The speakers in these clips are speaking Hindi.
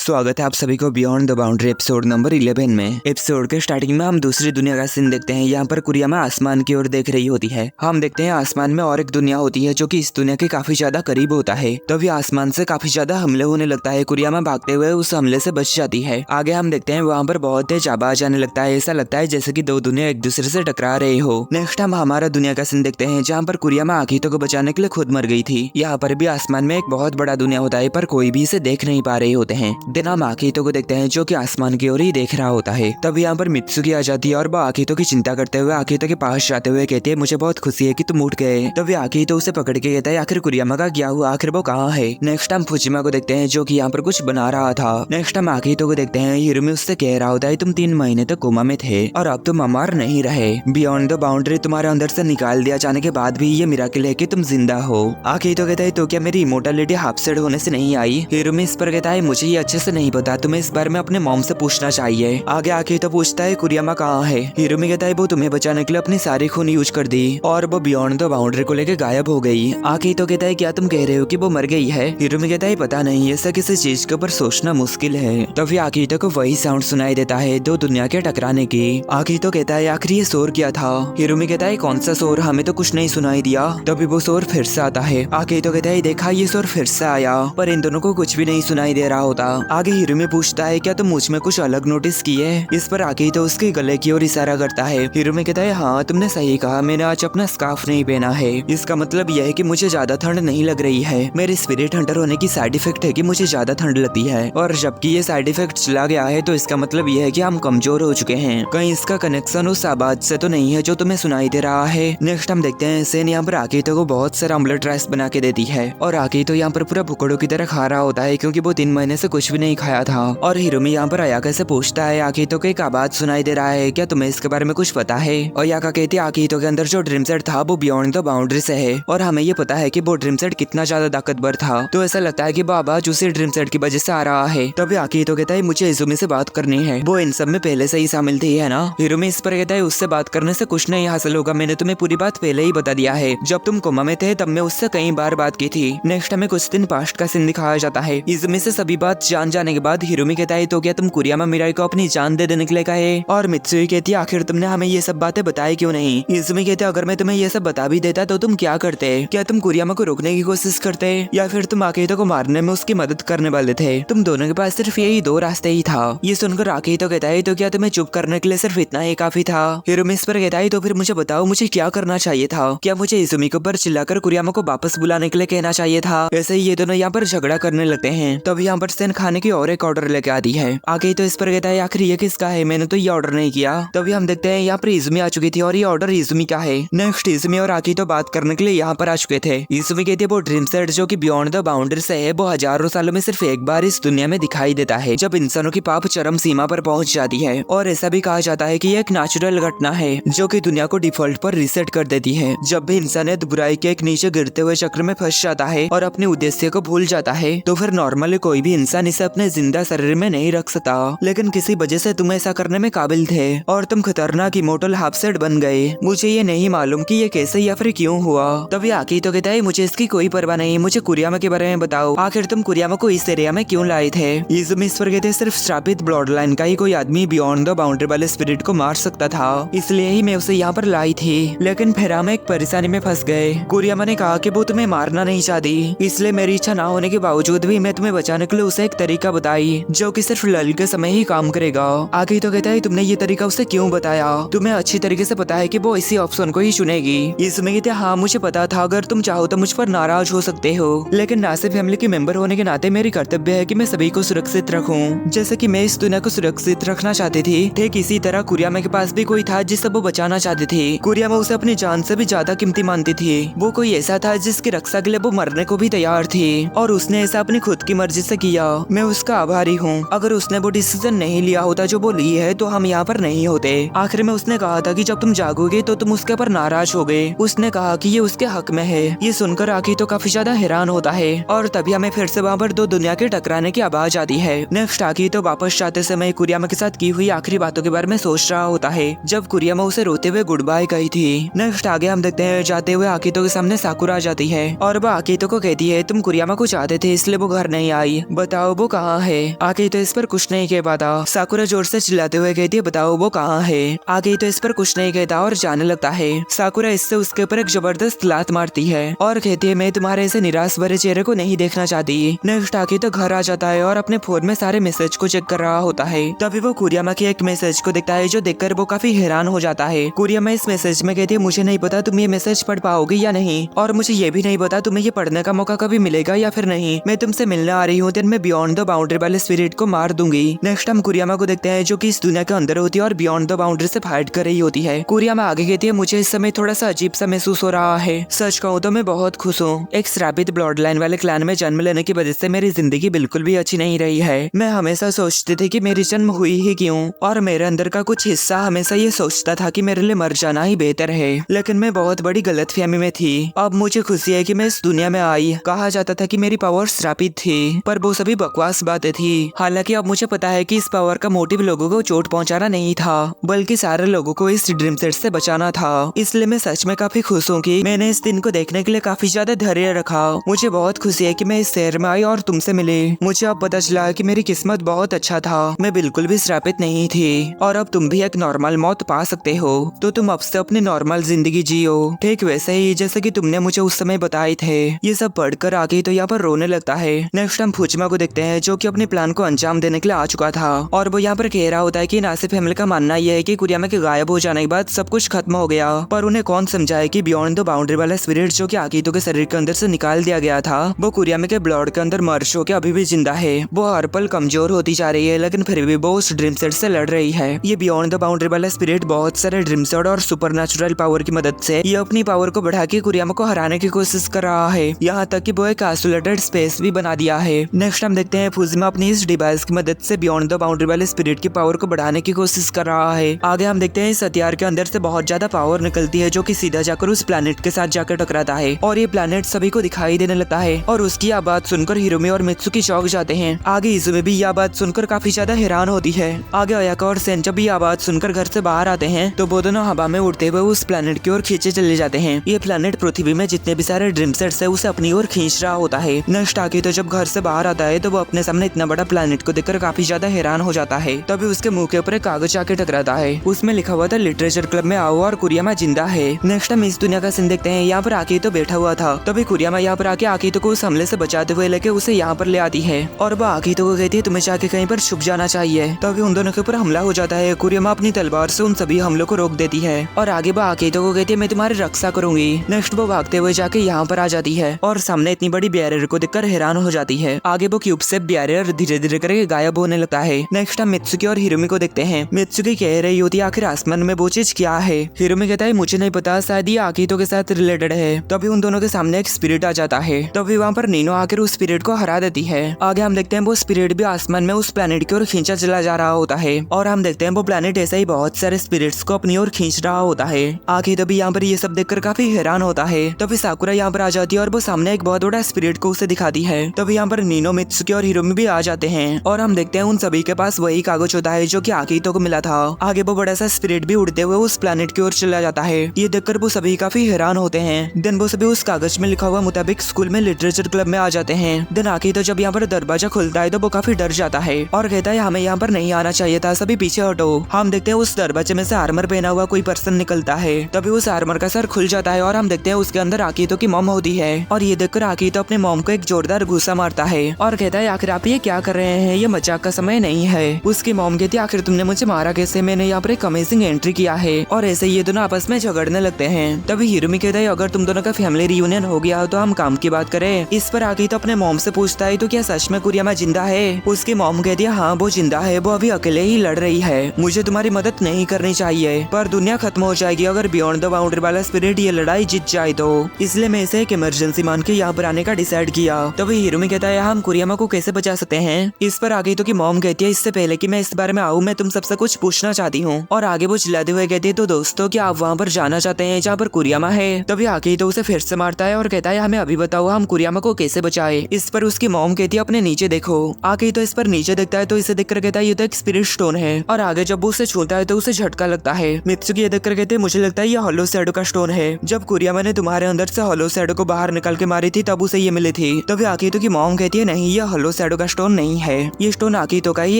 स्वागत है आप सभी को beyond the boundary episode number 11 में। एपिसोड के स्टार्टिंग में हम दूसरी दुनिया का सीन देखते हैं। यहाँ पर कुरियामा आसमान की ओर देख रही होती है। हम देखते हैं आसमान में और एक दुनिया होती है जो कि इस दुनिया के काफी ज्यादा करीब होता है। तभी आसमान से काफी ज्यादा हमले होने लगता है। कुरियामा भागते हुए उस हमले से बच जाती है। आगे हम देखते हैं वहाँ पर बहुत तेज आवाज आने लगता है। ऐसा लगता है जैसे की दो दुनिया एक दूसरे से टकरा रहे हो। नेक्स्ट हम हमारा दुनिया का सीन देखते हैं जहाँ पर कुरियामा आकितो को बचाने के लिए खुद मर गई थी। यहाँ पर भी आसमान में एक बहुत बड़ा दुनिया होता है पर कोई भी इसे देख नहीं पा रहे होते हैं। दिन हम आकितो को देखते हैं जो कि आसमान की ओर ही देख रहा होता है। तब यहाँ पर मित्सुकी आ जाती है और वो आकितो की चिंता करते हुए आकितो के पास जाते हुए कहती है मुझे बहुत खुशी है कि तुम उठ गए। तभी आकितो उसे पकड़ के कहता है आखिर कुरियामा का क्या हुआ, आखिर वो कहाँ है। नेक्स्ट हम फुजिमा को देखते हैं जो कि यहाँ पर कुछ बना रहा था। नेक्स्ट हम आकितो को देखते हैं हिरोमी उससे कह रहा होता है तुम 3 महीने तक कोमा में थे और अब तुम अमर नहीं रहे। बियॉन्ड द बाउंड्री तुम्हारे अंदर से निकाल दिया जाने के बाद भी ये मिराकिल है कि तुम जिंदा हो। आकितो कहता है तो क्या मेरी इमोर्टैलिटी हाफ सेड होने से नहीं आई। हिरोमी इस पर कहता है मुझे ये अच्छे से नहीं पता, तुम्हें इस बारे में अपने मॉम से पूछना चाहिए। आगे आकितो पूछता है कुरियामा कहाँ है। हिरोमी कहता है वो तुम्हें बचाने के लिए अपनी सारी खून यूज कर दी और वो बियॉन्ड द बाउंड्री को लेकर गायब हो गई। आकितो कहता है क्या तुम कह रहे हो कि वो मर गई है। हिरोमी कहता है पता नहीं, ऐसा किसी चीज के ऊपर सोचना मुश्किल है। तभी आकितो को वही साउंड सुनाई देता है दो दुनिया के टकराने की। आकितो कहता है आखिर ये शोर क्या था। हिरोमी कहता है कौन सा शोर, हमें तो कुछ नहीं सुनाई दिया। तभी वो शोर फिर से आता है। आकितो कहता है देखा ये शोर फिर से आया पर इन दोनों को कुछ भी नहीं सुनाई दे रहा होता। आगे हिरोमी पूछता है क्या तुम मुझ में कुछ अलग नोटिस किए। इस पर आकितो उसके गले की ओर इशारा करता है। हिरोमी कहता है हाँ तुमने सही कहा, मैंने आज अपना स्कार्फ नहीं पहना है। इसका मतलब यह है कि मुझे ज्यादा ठंड नहीं लग रही है। मेरे स्पिरिट हंटर होने की साइड इफेक्ट है कि मुझे ज्यादा ठंड लगती है और जबकि ये साइड इफेक्ट चला गया है तो इसका मतलब यह है कि हम कमजोर हो चुके हैं। कहीं इसका कनेक्शन उस आवाज से तो नहीं है जो तुम्हें सुनाई दे रहा है। नेक्स्ट हम देखते हैं सेन यहाँ पर आकितो को बहुत सारा ऑमलेट राइस बना के देती है और आकितो यहाँ पर पूरा भुखड़ों की तरह खा रहा होता है क्योंकि वो 3 महीने से कुछ भी नहीं खाया था। और हिरोमी यहाँ पर अयाका से पूछता है आकितो को एक आवाज सुनाई दे रहा है, क्या तुम्हें इसके बारे में कुछ पता है। और अयाका कहती है आकितो के अंदर जो ड्रीम सेट था वो बियॉन्ड द बाउंड्री से है और हमें ये पता है कि वो ड्रीम सेट कितना ज्यादा ताकतवर था। तो ऐसा लगता है कि वो आवाज उसी ड्रीम सेट की वजह से आ रहा है। तभी आकितो कहता है मुझे इजुमी से बात करनी है, वो इन सब में पहले से ही शामिल थी है ना। हिरोमी इस पर कहता है उससे बात करने से कुछ नहीं हासिल होगा, मैंने तुम्हें पूरी बात पहले ही बता दिया है। जब तुम कोमा में थे तब मैं उससे कई बार बात की थी। नेक्स्ट हमें कुछ दिन पास्ट का सीन दिखाया जाता है। इजुमी से सभी बात जान जाने के बाद हिरोमी कहता है तो क्या तुम कुरियामा मिराई को अपनी जान दे देने के लिए कहे। और मित्सुई कहती है आखिर तुमने हमें ये सब बातें बताई क्यों नहीं। इजुमी कहते अगर मैं तुम्हें ये सब बता भी देता तो तुम क्या करते, क्या तुम कुरियामा को रोकने की कोशिश करते या फिर तुम आकितो को मारने में उसकी मदद करने वाले थे। तुम दोनों के पास सिर्फ यही 2 रास्ते ही था। ये सुनकर आकितो कहता है तो क्या तुम्हें चुप करने के लिए सिर्फ इतना ही काफी था। हिरोमी इस पर कहता है तो फिर मुझे बताओ मुझे क्या करना चाहिए था। क्या मुझे इजुमी के ऊपर चिल्लाकर कुरियामा को वापस बुलाने के लिए कहना चाहिए था। ऐसे ही ये दोनों यहाँ पर झगड़ा करने लगते हैं। तब यहाँ पर सेन खाने की और एक ऑर्डर लेके आती है। आगे तो इस पर कहता है आखिर ये किसका है, मैंने तो ये ऑर्डर नहीं किया। तभी हम देखते हैं यहाँ पर इजुमी आ चुकी थी और ये ऑर्डर इजुमी का है। नेक्स्ट इजुमी और आकितो बात करने के लिए यहाँ पर आ चुके थे। इजुमी कहती है वो ड्रीम सेट जो कि बियॉन्ड द बाउंड्री से है वो हजारों सालों में सिर्फ एक बार इस दुनिया में दिखाई देता है जब इंसानों की पाप चरम सीमा पर पहुंच जाती है। और ऐसा भी कहा जाता है कि यह एक नेचुरल घटना है जो कि दुनिया को डिफॉल्ट पर रीसेट कर देती है। जब भी इंसानियत बुराई के एक नीचे गिरते हुए चक्र में फंस जाता है और अपने उद्देश्य को भूल जाता है तो फिर नॉर्मली कोई भी इंसान इसे अपने जिंदा शरीर में नहीं रख सकता। लेकिन किसी वजह से तुम ऐसा करने में काबिल थे और तुम खतरनाक इमोर्टल हाफ सेड बन गए। मुझे ये नहीं मालूम कि ये कैसे या फिर क्यों हुआ। तभी आकितो कहता है मुझे इसकी कोई परवाह नहीं, मुझे कुरियामा के बारे में बताओ, आखिर तुम कुरियामा को इस एरिया में क्यों लाए थे। इजुमी इस पर कहते सिर्फ श्रापित ब्लड लाइन का ही कोई आदमी बियॉन्ड द बाउंड्री वाले स्पिरिट को मार सकता था, इसलिए ही मैं उसे यहाँ पर लाई थी। लेकिन फिर हम एक परेशानी में फंस गए। कुरियामा ने कहा कि वो तुम्हें मारना नहीं चाहती, इसलिए मेरी इच्छा ना होने के बावजूद भी मैं तुम्हें बचाने के लिए उसे एक तरीका बताई जो कि सिर्फ लल के समय ही काम करेगा। आगे तो कहता है तुमने ये तरीका उसे क्यों बताया, तुम्हें अच्छी तरीके से पता है कि वो इसी ऑप्शन को ही चुनेगी। इसमें कहते हाँ मुझे पता था, अगर तुम चाहो तो मुझ पर नाराज हो सकते हो लेकिन नासिर फैमिली के मेंबर होने के नाते मेरी कर्तव्य है कि मैं सभी को सुरक्षित रखूं। जैसे कि मैं इस दुनिया को सुरक्षित रखना चाहती थी ठीक इसी तरह कुरियामा के पास भी कोई था जिसे वो बचाना चाहती थी। कुरियामा उसे अपनी जान से भी ज्यादा कीमती मानती थी। वो कोई ऐसा था जिसकी रक्षा के लिए वो मरने को भी तैयार थी और उसने ऐसा अपनी खुद की मर्जी से किया। मैं उसका आभारी हूँ। अगर उसने वो डिसीजन नहीं लिया होता जो वो ली है तो हम यहाँ पर नहीं होते। आखिर में उसने कहा था कि जब तुम जागोगे तो तुम उसके ऊपर नाराज हो गए। उसने कहा कि ये उसके हक में है। ये सुनकर आकितो काफी ज्यादा हैरान होता है और तभी हमें फिर से वहाँ पर 2 दुनिया के टकराने की आवाज आती है। नेक्स्ट आकितो वापस जाते समय कुरियामा के साथ की हुई आखिरी बातों के बारे में सोच रहा होता है जब कुरियामा उसे रोते हुए गुड बाय कही थी। नेक्स्ट आगे हम देखते हैं जाते हुए आकितो के सामने साकुरा आ जाती है और वो आकितो को कहती है तुम कुरियामा को चाहते थे इसलिए वो घर नहीं आई, बताओ वो कहाँ है? आगे तो इस पर कुछ नहीं कह पाता। साकुरा जोर से चिल्लाते हुए कहती है बताओ वो कहाँ है? आगे तो इस पर कुछ नहीं कहता और जाने लगता है। साकुरा इससे उसके ऊपर एक जबरदस्त लात मारती है और कहती है मैं तुम्हारे ऐसे निराश भरे चेहरे को नहीं देखना चाहती। नेक्स्ट आगे तो घर आ जाता है और अपने फोन में सारे मैसेज को चेक कर रहा होता है। तभी वो कुरियामा के एक मैसेज को देखता है जो देखकर वो काफी हैरान हो जाता है। कुरियामा इस मैसेज में कहती है मुझे नहीं पता तुम ये मैसेज पढ़ पाओगे या नहीं, और मुझे ये भी नहीं पता तुम्हें ये पढ़ने का मौका कभी मिलेगा या फिर नहीं। मैं तुमसे मिलने आ रही हूँ, देन मैं बियॉन्ड द बाउंड्री वाले स्पिरिट को मार दूंगी। नेक्स्ट हम कुरियामा को देखते हैं जो कि इस दुनिया के अंदर होती है और बियॉन्ड द बाउंड्री से फाइट कर रही होती है। कुरियामा आगे कहती है मुझे इस समय थोड़ा सा अजीब सा महसूस हो रहा है। सच कहूँ तो मैं बहुत खुश हूँ। एक श्रापित ब्लड लाइन वाले क्लैन में जन्म लेने की वजह से मेरी जिंदगी बिल्कुल भी अच्छी नहीं रही है। मैं हमेशा सोचती थी कि मेरी जन्म हुई ही क्यों, और मेरे अंदर का कुछ हिस्सा हमेशा ये सोचता था कि मेरे लिए मर जाना ही बेहतर है। लेकिन मैं बहुत बड़ी गलतफहमी में थी। अब मुझे खुशी है कि मैं इस दुनिया में आई। कहा जाता था कि मेरी पावर श्रापित थी, पर वो सभी बकवास बातें थी। हालांकि अब मुझे पता है कि इस पावर का मोटिव लोगों को चोट पहुंचाना नहीं था, बल्कि सारे लोगों को इस ड्रीम सेट से बचाना था। इसलिए मैं सच में काफी खुश हूँ कि मैंने इस दिन को देखने के लिए काफी ज्यादा धैर्य रखा। मुझे बहुत खुशी है कि मैं इस शहर में आई और तुमसे मिली। मुझे अब पता चला कि मेरी किस्मत बहुत अच्छा था। मैं बिल्कुल भी श्रापित नहीं थी और अब तुम भी एक नॉर्मल मौत पा सकते हो। तो तुम अब से अपनी नॉर्मल जिंदगी जियो, ठीक वैसे ही जैसे कि तुमने मुझे उस समय बताए थे। ये सब पढ़कर आगे तो यहाँ पर रोने लगता है। नेक्स्ट हम फुचमा को देखते हैं जो कि अपने प्लान को अंजाम देने के लिए आ चुका था, और वो यहाँ पर कह रहा होता है कि नासिर फैमिली का मानना यह है कि कुरियामा के गायब हो जाने के बाद सब कुछ खत्म हो गया। पर उन्हें कौन समझाए कि बियॉन्ड द बाउंड्री वाला स्पिरिट जो कि आकीतो के शरीर के अंदर से निकाल दिया गया था, वो कुरियामा के ब्लड के अंदर मर्ज होकर अभी भी जिंदा है। वो हर पल कमजोर होती जा रही है, लेकिन फिर भी वो उस ड्रीम सेट से लड़ रही है। ये बियॉन्ड द बाउंड्री वाला स्पिरिट बहुत सारे ड्रीम सेट और सुपरनैचुरल पावर की मदद से ये अपनी पावर को बढ़ा के कुरियामा को हराने की कोशिश कर रहा है। यहाँ तक कि वो एक आइसोलेटेड स्पेस भी बना दिया है। नेक्स्ट हम देखते हैं फुजिमा अपनी इस डिवाइस की मदद से बियॉन्ड द बाउंड्री वाले स्पिरिट की पावर को बढ़ाने की कोशिश कर रहा है। आगे हम देखते हैं इस हथियार के अंदर से बहुत ज्यादा पावर निकलती है जो कि सीधा जाकर उस प्लैनेट के साथ जाकर टकराता है, और ये प्लैनेट सभी को दिखाई देने लगता है। और उसकी यह बात सुनकर हिरोमी और मित्सुकी चौंक जाते हैं। आगे इजुमी भी यह बात सुनकर काफी ज्यादा हैरान होती है। आगे अयाका और सेंचा भी यह बात सुनकर घर से बाहर आते हैं, तो वो दोनों हवा में उड़ते हुए उस प्लैनेट की ओर खींचे चले जाते हैं। ये प्लैनेट पृथ्वी में जितने भी सारे ड्रीम सेट्स है उसे अपनी ओर खींच रहा होता है। नेक्स्ट आगे तो जब घर से बाहर आता है तो वो अपने सामने इतना बड़ा प्लैनेट को देखकर काफी ज्यादा हैरान हो जाता है। तभी उसके मुंह के ऊपर एक कागज आके टकराता है। उसमें लिखा हुआ था लिटरेचर क्लब में आओ और कुरियामा जिंदा है। नेक्स्ट हम इस दुनिया का सीन देखते हैं। यहाँ पर आकीतो बैठा हुआ था, तभी कुरियामा यहाँ पर आके आकीतो को उस हमले से बचाते हुए लेके उसे यहाँ पर ले आती है, और वो आकीतो को कहती है तुम्हें जाके कहीं पर छुप जाना चाहिए। तभी उन दोनों के ऊपर हमला हो जाता है। कुरियामा अपनी तलवार से उन सभी हमलों को रोक देती है, और आगे वो आकीतो को कहती है मैं तुम्हारी रक्षा करूंगी। नेक्स्ट वो भागते हुए जाके यहाँ पर आ जाती है और सामने इतनी बड़ी बैरियर को देखकर हैरान हो जाती है। आगे वो क्यूब से बैरियर धीरे धीरे करके गायब होने लगता है। नेक्स्ट हम मित्सुकी और हिरोमी को देखते हैं। मित्सुकी कह रही होती है आखिर आसमान में वो चीज क्या है। हिरोमी कहता है मुझे नहीं पता, शायद ये आकीतो के साथ रिलेटेड है। तभी उन दोनों के सामने एक स्पिरिट आ जाता है। तभी वहाँ पर नीनो आकर उस स्पिरिट को हरा देती है। आगे हम देखते हैं वो स्पिरिट भी आसमान में उस प्लैनेट की ओर खींचा चला जा रहा होता है, और हम देखते हैं वो प्लैनेट ऐसे ही बहुत सारे स्पिरिट्स को अपनी ओर खींच रहा होता है। आगे तभी यहाँ पर ये सब देखकर काफी हैरान होता है। तभी साकुरा यहाँ पर आ जाती है और वो सामने एक बहुत बड़ा स्पिरिट को उसे दिखाती है। तभी यहाँ पर नीनो, मित्सुकी और हिरोमी भी आ जाते हैं, और हम देखते हैं उन सभी के पास वही कागज होता है जो कि आकीतो को मिला था। आगे वो बड़ा सा स्पिरिट भी उड़ते हुए उस प्लैनेट की ओर चला जाता है। ये देखकर वो सभी काफी हैरान होते हैं। देन वो सभी उस कागज में लिखा हुआ मुताबिक स्कूल में लिटरेचर क्लब में आ जाते हैं। देन आकीतो जब यहाँ पर दरवाजा खुलता है तो वो काफी डर जाता है और कहता है हमें यहाँ पर नहीं आना चाहिए था, सभी पीछे हटो। हम देखते हैं उस दरवाजे में से आर्मर पहना हुआ कोई पर्सन निकलता है। तभी उस आर्मर का सर खुल जाता है और हम देखते हैं उसके अंदर आकीतो की मॉम होती है, और ये देखकर आकीतो अपने मॉम को एक जोरदार घूसा मारता है और कहता है आखिर आप ये क्या कर रहे हैं, ये मजाक का समय नहीं है। उसकी मॉम कहती है आखिर तुमने मुझे मारा कैसे, मैंने यहाँ पर एक अमेजिंग एंट्री किया है। और ऐसे ये दोनों आपस में झगड़ने लगते हैं। तभी हिरोमी कहता है अगर तुम दोनों का फैमिली रियूनियन हो गया तो हम काम की बात करें। इस पर आकीतो अपने मॉम से पूछता है तो क्या सच में कुरियामा जिंदा है। उसकी मॉम कहती है हाँ वो जिंदा है, वो अभी अकेले ही लड़ रही है, मुझे तुम्हारी मदद नहीं करनी चाहिए, पर दुनिया खत्म हो जाएगी अगर बियॉन्ड द बाउंड्री वाला स्पिरिट ये लड़ाई जीत जाए तो। इसलिए मैं इसे एक इमरजेंसी मान के यहाँ पर आने का डिसाइड किया। तभी हिरोमी कहता है हम कुरियामा को कैसे बचा सकते हैं। इस पर आकीतो की मॉम कहती है इससे पहले कि मैं इस बारे में आऊँ मैं तुम सबसे कुछ पूछना चाहती हूँ। और आगे वो चिल्लाते हुए कहती है तो दोस्तों क्या आप वहाँ पर जाना चाहते हैं जहाँ पर कुरियामा है। तभी आकीतो उसे फिर से मारता है और कहता है हमें अभी बताओ हम कुरियामा को कैसे बचाए। इस पर उसकी मॉम कहती है अपने नीचे देखो। आकीतो इस पर नीचे देखता है तो इसे देखकर कहता है ये तो एक स्पिरिट स्टोन है, और आगे जब वो उसे छूता है तो उसे झटका लगता है। मित्सुकी ये देखकर कहते हैं मुझे लगता है ये हॉलो शैडो का स्टोन है, जब कुरियामा ने तुम्हारे अंदर से हॉलो शैडो को बाहर निकाल के मारी थी तब उसे ये मिली थी। तभी आकीतो की मॉम कहती है नहीं ये हॉलो शैडो का स्टोन नहीं है, ये स्टोन आकीतो का ही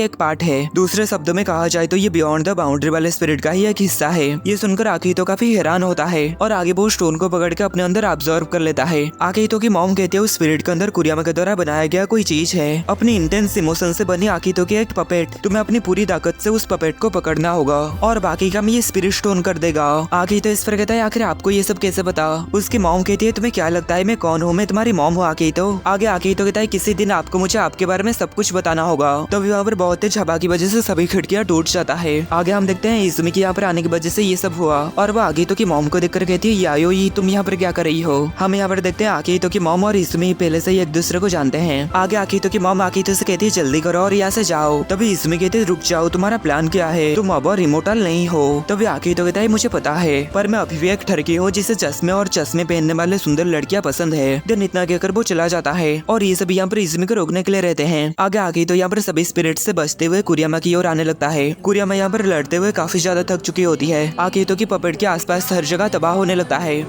एक पार्ट है। दूसरे शब्दों में कहा जाए तो ये बियॉन्ड द बाउंड्री वाले स्पिरिट का ही एक हिस्सा है। ये सुनकर आकीतो काफी हैरान होता है और आगे वो स्टोन को पकड़ के अपने अंदर ऑब्जर्व कर लेता है। आकीतो की मॉम कहती है उस स्पिरिट के अंदर कुरियामा के द्वारा बनाया गया कोई चीज है। अपनी इंटेंस इमोशन से बनी आकीतो की एक पपेट, तुम्हें अपनी पूरी ताकत से उस पपेट को पकड़ना होगा और बाकी काम ये स्पिरिट स्टोन कर देगा। आकीतो इस पर कहता है आखिर आपको ये सब कैसे पता। उसकी मॉम कहती है तुम्हें क्या लगता है मैं कौन हूँ, मैं तुम्हारी मॉम हूँ आकीतो। आगे आकीतो कहता है किसी दिन आपको मुझे आपके बारे में सब कुछ बताना होगा। तभी वहाँ पर बहुत तेज हवा की वजह से सभी खिड़कियाँ टूट जाता है। आगे हम देखते हैं इजुमी की यहाँ पर आने की वजह से ये सब हुआ और वो आकीतो की मॉम को देखकर कहती है यायोई तुम यहाँ पर क्या कर रही हो। हम यहाँ पर देखते हैं आकीतो की मॉम और इजुमी पहले से ही एक दूसरे को जानते हैं। आगे आकीतो की मॉम आकीतो से कहती है जल्दी करो और यहाँ से जाओ। तभी इजुमी कहती है रुक जाओ, तुम्हारा प्लान क्या है, तुम अब और इमोर्टल नहीं हो। तभी आकीतो कहता है मुझे पता है पर मैं अभी भी एक ठरकी हूँ जिसे चश्मे और चश्मे पहनने वाले सुंदर लड़कियाँ पसंद है। दिन इतना कहकर वो चला जाता है और ये सभी यहाँ पर इजुमी को रोकने के लिए रहते हैं। आगे आकीतो यहाँ पर सभी स्पिरिट से बचते हुए कुरियामा की ओर आने लगता है। कुरियामा यहाँ पर लड़ते हुए काफी ज्यादा थक चुकी होती है। आकीतो की पपेट के आसपास हर जगह तबाह होने लगता है।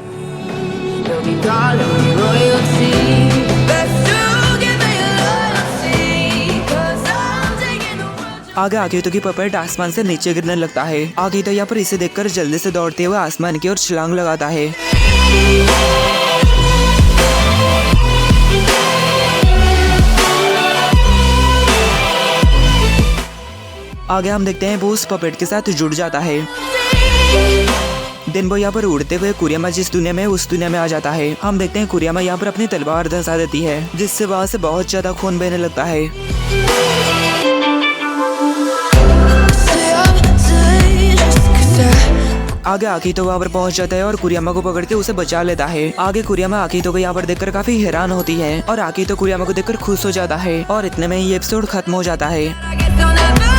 आगे आकीतो की पपेट आसमान से नीचे गिरने लगता है। आकीतो यहाँ पर इसे देखकर जल्दी से दौड़ते हुए आसमान की ओर छलांग लगाता है। आगे हम देखते हैं वो उस पपेट के साथ जुड़ जाता है। दिन वो यहाँ पर उड़ते हुए कुरियामा जिस दुनिया में उस दुनिया में आ जाता है। हम देखते हैं कुरियामा यहाँ पर अपनी तलवार धंसा देती है जिससे वहाँ से बहुत ज्यादा खून बहने लगता है। आगे आकीतो वहाँ पर पहुँच जाता है और कुरियामा को पकड़ के उसे बचा लेता है। आगे कुरियामा आकीतो को यहाँ पर देखकर काफी हैरान होती है और आकीतो कुरियामा को देखकर खुश हो जाता है और इतने में ये एपिसोड खत्म हो जाता है।